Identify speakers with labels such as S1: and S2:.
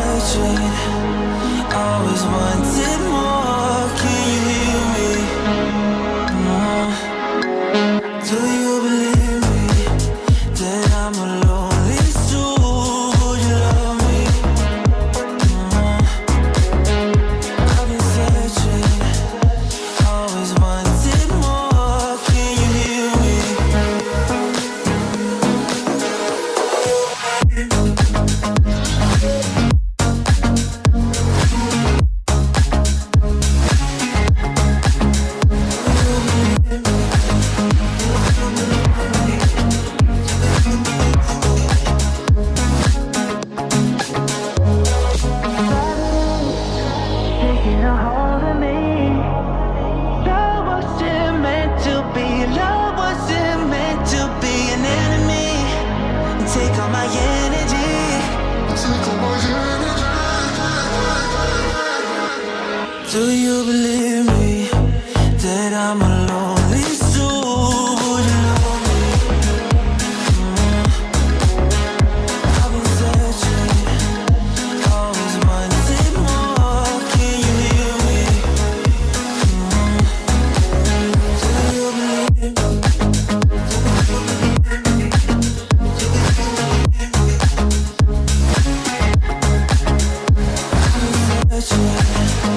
S1: searching, always wanted more. Can you hear me? Do you believe me that I'm a lonely soul? Would you love me? I've been searching, always wanted more. Can you hear me? Taking a hold of me. Love wasn't meant to be. Love wasn't meant to be an enemy. Take all my energy. Take all my energy. Do you believe me that I'm a lonely soul? Would you love me? I've been searching, always wanted more. Can you hear me? Do you believe me? Searching,